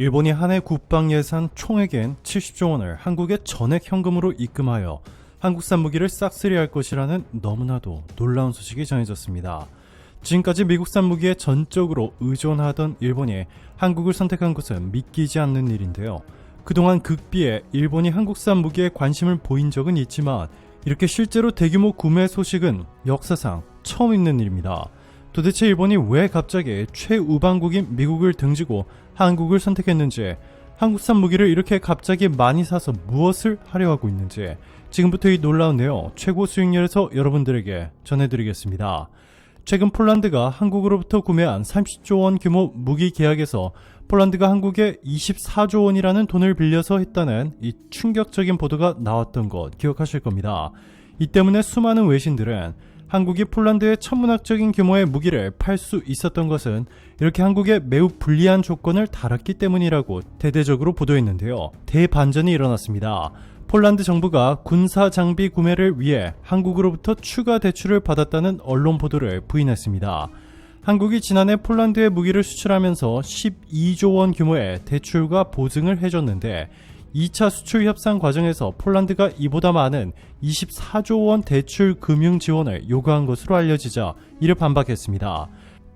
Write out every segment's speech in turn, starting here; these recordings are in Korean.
일본이 한 해 국방 예산 총액인 70조 원을 한국에 전액 현금으로 입금하여 한국산 무기를 싹쓸이할 것이라는 너무나도 놀라운 소식이 전해졌습니다. 지금까지 미국산 무기에 전적으로 의존하던 일본이 한국을 선택한 것은 믿기지 않는 일인데요. 그동안 극비에 일본이 한국산 무기에 관심을 보인 적은 있지만 이렇게 실제로 대규모 구매 소식은 역사상 처음 있는 일입니다. 도대체 일본이 왜 갑자기 최우방국인 미국을 등지고 한국을 선택했는지, 한국산 무기를 이렇게 갑자기 많이 사서 무엇을 하려 하고 있는지 지금부터 이 놀라운 내용 최고 수익률에서 여러분들에게 전해드리겠습니다. 최근 폴란드가 한국으로부터 구매한 30조 원 규모 무기 계약에서 폴란드가 한국에 24조 원이라는 돈을 빌려서 했다는 이 충격적인 보도가 나왔던 것 기억하실 겁니다. 이 때문에 수많은 외신들은 한국이 폴란드에 천문학적인 규모의 무기를 팔 수 있었던 것은 이렇게 한국에 매우 불리한 조건을 달았기 때문이라고 대대적으로 보도했는데요. 대반전이 일어났습니다. 폴란드 정부가 군사 장비 구매를 위해 한국으로부터 추가 대출을 받았다는 언론 보도를 부인했습니다. 한국이 지난해 폴란드에 무기를 수출하면서 12조 원 규모의 대출과 보증을 해줬는데 2차 수출 협상 과정에서 폴란드가 이보다 많은 24조 원 대출 금융 지원을 요구한 것으로 알려지자 이를 반박했습니다.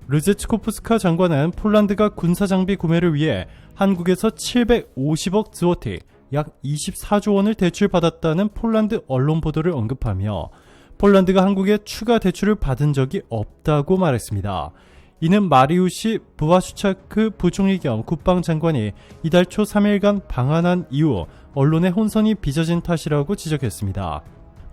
르제츠코프스카 장관은 폴란드가 군사장비 구매를 위해 한국에서 750억 zloty, 약 24조 원을 대출받았다는 폴란드 언론 보도를 언급하며 폴란드가 한국에 추가 대출을 받은 적이 없다고 말했습니다. 이는 마리우시 부와슈차크 부총리 겸 국방장관이 이달 초 3일간 방한한 이후 언론의 혼선이 빚어진 탓이라고 지적했습니다.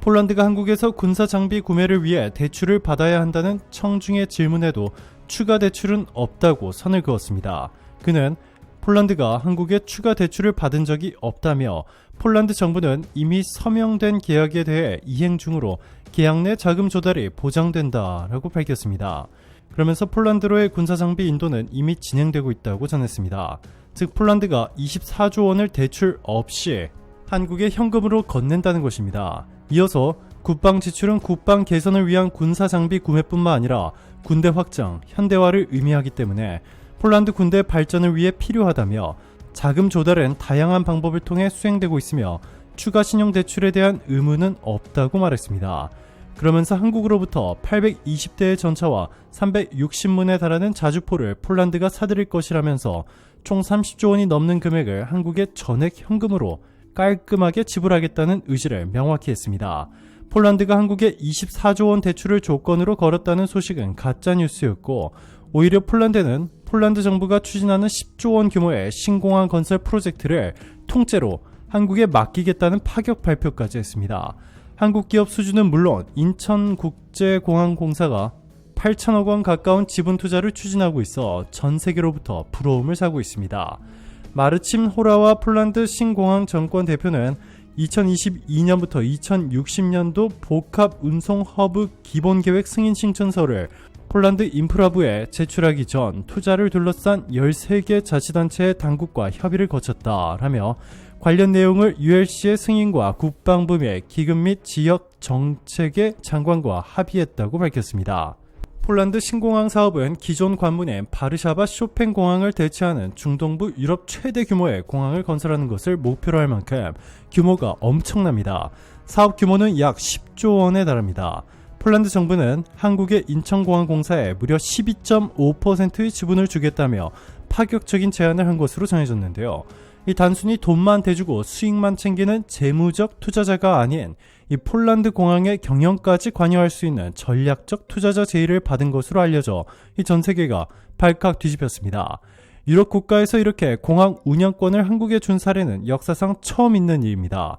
폴란드가 한국에서 군사장비 구매를 위해 대출을 받아야 한다는 청중의 질문에도 추가 대출은 없다고 선을 그었습니다. 그는 폴란드가 한국에 추가 대출을 받은 적이 없다며 폴란드 정부는 이미 서명된 계약에 대해 이행 중으로 계약 내 자금 조달이 보장된다라고 밝혔습니다. 그러면서 폴란드로의 군사장비 인도는 이미 진행되고 있다고 전했습니다. 즉 폴란드가 24조 원을 대출 없이 한국에 현금으로 건넨다는 것입니다. 이어서 국방 지출은 국방 개선을 위한 군사장비 구매뿐만 아니라 군대 확장, 현대화를 의미하기 때문에 폴란드 군대 발전을 위해 필요하다며 자금 조달은 다양한 방법을 통해 수행되고 있으며 추가 신용대출에 대한 의무는 없다고 말했습니다. 그러면서 한국으로부터 820대의 전차와 360문에 달하는 자주포를 폴란드가 사들일 것이라면서 총 30조 원이 넘는 금액을 한국에 전액 현금으로 깔끔하게 지불하겠다는 의지를 명확히 했습니다. 폴란드가 한국에 24조 원 대출을 조건으로 걸었다는 소식은 가짜뉴스였고 오히려 폴란드는 폴란드 정부가 추진하는 10조 원 규모의 신공항 건설 프로젝트를 통째로 한국에 맡기겠다는 파격 발표까지 했습니다. 한국 기업 수주는 물론 인천국제공항공사가 8천억 원 가까운 지분 투자를 추진하고 있어 전 세계로부터 부러움을 사고 있습니다. 마르침 호라와 폴란드 신공항 정권 대표는 2022년부터 2060년도 복합 운송 허브 기본계획 승인 신청서를 폴란드 인프라부에 제출하기 전 투자를 둘러싼 13개 자치단체의 당국과 협의를 거쳤다라며 관련 내용을 ULC의 승인과 국방부 및 기금 및 지역 정책의 장관과 합의했다고 밝혔습니다. 폴란드 신공항 사업은 기존 관문인 바르샤바 쇼팽 공항을 대체하는 중동부 유럽 최대 규모의 공항을 건설하는 것을 목표로 할 만큼 규모가 엄청납니다. 사업 규모는 약 10조 원에 달합니다. 폴란드 정부는 한국의 인천공항공사에 무려 12.5%의 지분을 주겠다며 파격적인 제안을 한 것으로 전해졌는데요. 이 단순히 돈만 대주고 수익만 챙기는 재무적 투자자가 아닌 이 폴란드 공항의 경영까지 관여할 수 있는 전략적 투자자 제의를 받은 것으로 알려져 이 전 세계가 발칵 뒤집혔습니다. 유럽 국가에서 이렇게 공항 운영권을 한국에 준 사례는 역사상 처음 있는 일입니다.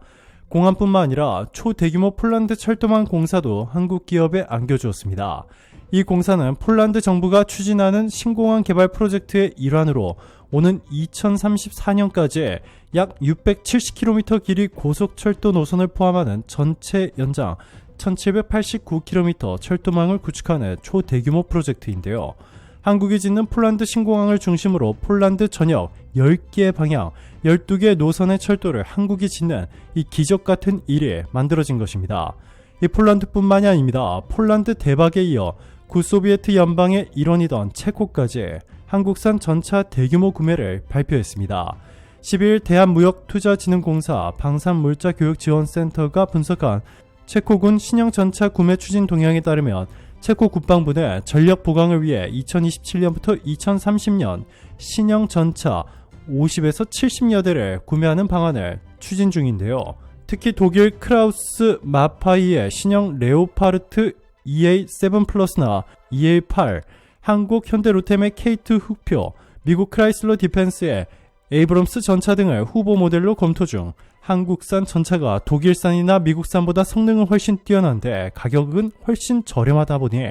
공항뿐만 아니라 초대규모 폴란드 철도망 공사도 한국 기업에 안겨주었습니다. 이 공사는 폴란드 정부가 추진하는 신공항 개발 프로젝트의 일환으로 오는 2034년까지 약 670km 길이 고속철도 노선을 포함하는 전체 연장 1789km 철도망을 구축하는 초대규모 프로젝트인데요. 한국이 짓는 폴란드 신공항을 중심으로 폴란드 전역 10개의 방향, 12개의 노선의 철도를 한국이 짓는 이 기적같은 일이 만들어진 것입니다. 이 폴란드뿐만이 아닙니다. 폴란드 대박에 이어 구소비에트 연방의 일원이던 체코까지 한국산 전차 대규모 구매를 발표했습니다. 12일 대한무역투자진흥공사 방산물자교육지원센터가 분석한 체코군 신형 전차 구매 추진 동향에 따르면 체코 국방부는 전력 보강을 위해 2027년부터 2030년 신형 전차 50에서 70여 대를 구매하는 방안을 추진 중인데요. 특히 독일 크라우스 마파이의 신형 레오파르트 EA7 플러스나 EA8, 한국 현대로템의 K2 흑표, 미국 크라이슬러 디펜스의 에이브럼스 전차 등을 후보 모델로 검토 중. 한국산 전차가 독일산이나 미국산보다 성능은 훨씬 뛰어난데 가격은 훨씬 저렴하다 보니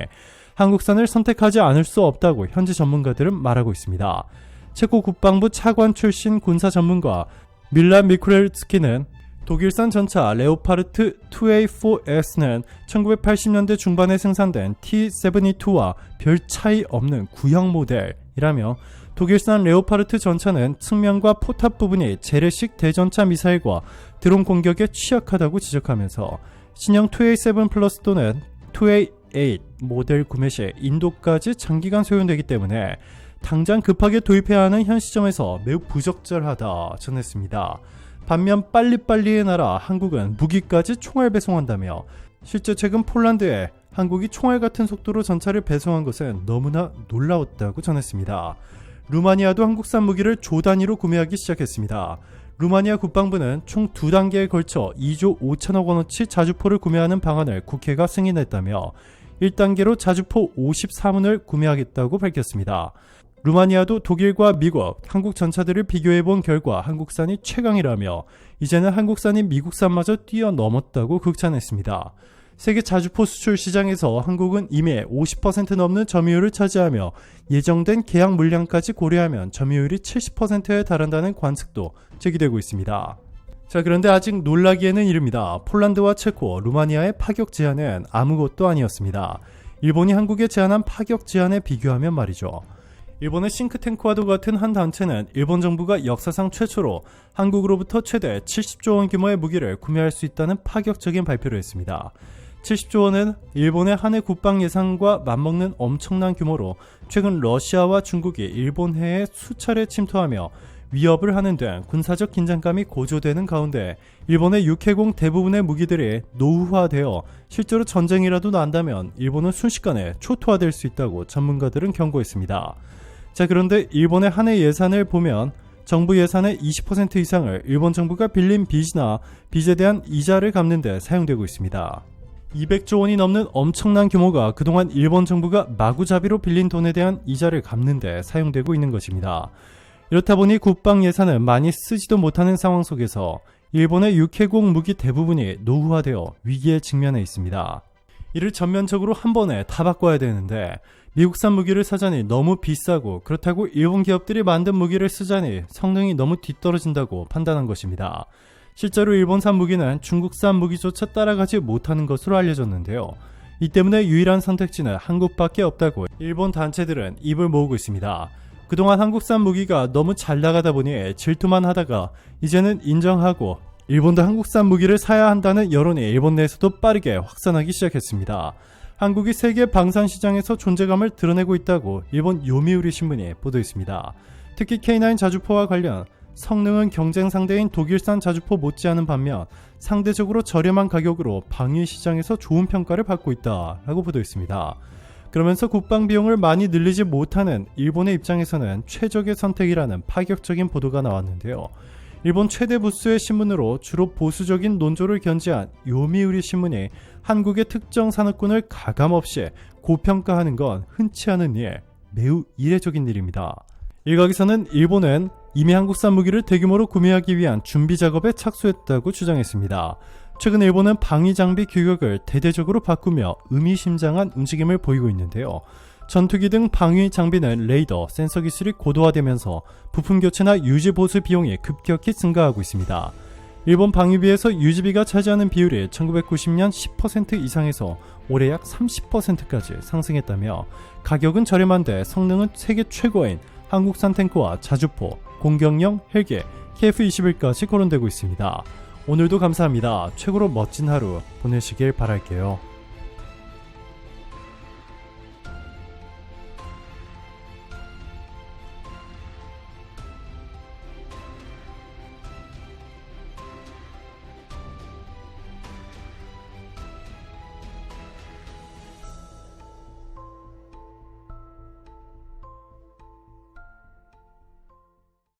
한국산을 선택하지 않을 수 없다고 현지 전문가들은 말하고 있습니다. 체코 국방부 차관 출신 군사 전문가 밀란 미쿠렐스키는 독일산 전차 레오파르트 2A4S는 1980년대 중반에 생산된 T-72와 별 차이 없는 구형 모델이라며 독일산 레오파르트 전차는 측면과 포탑 부분이 재래식 대전차 미사일과 드론 공격에 취약하다고 지적하면서 신형 2A7 플러스 또는 2A8 모델 구매 시 인도까지 장기간 소요되기 때문에 당장 급하게 도입해야 하는 현 시점에서 매우 부적절하다 전했습니다. 반면 빨리빨리의 나라 한국은 무기까지 총알 배송한다며 실제 최근 폴란드에 한국이 총알 같은 속도로 전차를 배송한 것은 너무나 놀라웠다고 전했습니다. 루마니아도 한국산 무기를 조 단위로 구매하기 시작했습니다. 루마니아 국방부는 총 2단계에 걸쳐 2조 5천억 원어치 자주포를 구매하는 방안을 국회가 승인했다며 1단계로 자주포 54문을 구매하겠다고 밝혔습니다. 루마니아도 독일과 미국, 한국 전차들을 비교해본 결과 한국산이 최강이라며 이제는 한국산이 미국산마저 뛰어넘었다고 극찬했습니다. 세계 자주포 수출 시장에서 한국은 이미 50% 넘는 점유율을 차지하며 예정된 계약 물량까지 고려하면 점유율이 70%에 달한다는 관측도 제기되고 있습니다. 자, 그런데 아직 놀라기에는 이릅니다. 폴란드와 체코, 루마니아의 파격 제한은 아무것도 아니었습니다. 일본이 한국에 제안한 파격 제한에 비교하면 말이죠. 일본의 싱크탱크와도 같은 한 단체는 일본 정부가 역사상 최초로 한국으로부터 최대 70조 원 규모의 무기를 구매할 수 있다는 파격적인 발표를 했습니다. 70조 원은 일본의 한 해 국방 예산과 맞먹는 엄청난 규모로 최근 러시아와 중국이 일본해에 수차례 침투하며 위협을 하는 등 군사적 긴장감이 고조되는 가운데 일본의 육해공 대부분의 무기들이 노후화되어 실제로 전쟁이라도 난다면 일본은 순식간에 초토화될 수 있다고 전문가들은 경고했습니다. 자, 그런데 일본의 한 해 예산을 보면 정부 예산의 20% 이상을 일본 정부가 빌린 빚이나 빚에 대한 이자를 갚는 데 사용되고 있습니다. 200조 원이 넘는 엄청난 규모가 그동안 일본 정부가 마구잡이로 빌린 돈에 대한 이자를 갚는 데 사용되고 있는 것입니다. 이렇다 보니 국방 예산을 많이 쓰지도 못하는 상황 속에서 일본의 육해공 무기 대부분이 노후화되어 위기에 직면해 있습니다. 이를 전면적으로 한 번에 다 바꿔야 되는데 미국산 무기를 사자니 너무 비싸고 그렇다고 일본 기업들이 만든 무기를 쓰자니 성능이 너무 뒤떨어진다고 판단한 것입니다. 실제로 일본산 무기는 중국산 무기조차 따라가지 못하는 것으로 알려졌는데요. 이 때문에 유일한 선택지는 한국밖에 없다고 일본 단체들은 입을 모으고 있습니다. 그동안 한국산 무기가 너무 잘 나가다 보니 질투만 하다가 이제는 인정하고 일본도 한국산 무기를 사야 한다는 여론이 일본 내에서도 빠르게 확산하기 시작했습니다. 한국이 세계 방산 시장에서 존재감을 드러내고 있다고 일본 요미우리 신문이 보도했습니다. 특히 K9 자주포와 관련 성능은 경쟁 상대인 독일산 자주포 못지않은 반면 상대적으로 저렴한 가격으로 방위 시장에서 좋은 평가를 받고 있다라고 보도했습니다. 그러면서 국방 비용을 많이 늘리지 못하는 일본의 입장에서는 최적의 선택이라는 파격적인 보도가 나왔는데요. 일본 최대 부수의 신문으로 주로 보수적인 논조를 견지한 요미우리 신문이 한국의 특정 산업군을 가감없이 고평가하는 건 흔치 않은 일, 매우 이례적인 일입니다. 일각에서는 일본은 이미 한국산 무기를 대규모로 구매하기 위한 준비 작업에 착수했다고 주장했습니다. 최근 일본은 방위 장비 규격을 대대적으로 바꾸며 의미심장한 움직임을 보이고 있는데요. 전투기 등 방위 장비는 레이더, 센서 기술이 고도화되면서 부품 교체나 유지 보수 비용이 급격히 증가하고 있습니다. 일본 방위비에서 유지비가 차지하는 비율이 1990년 10% 이상에서 올해 약 30%까지 상승했다며 가격은 저렴한데 성능은 세계 최고인 한국산 탱크와 자주포, 공격용 헬기, KF-21까지 거론되고 있습니다. 오늘도 감사합니다. 최고로 멋진 하루 보내시길 바랄게요.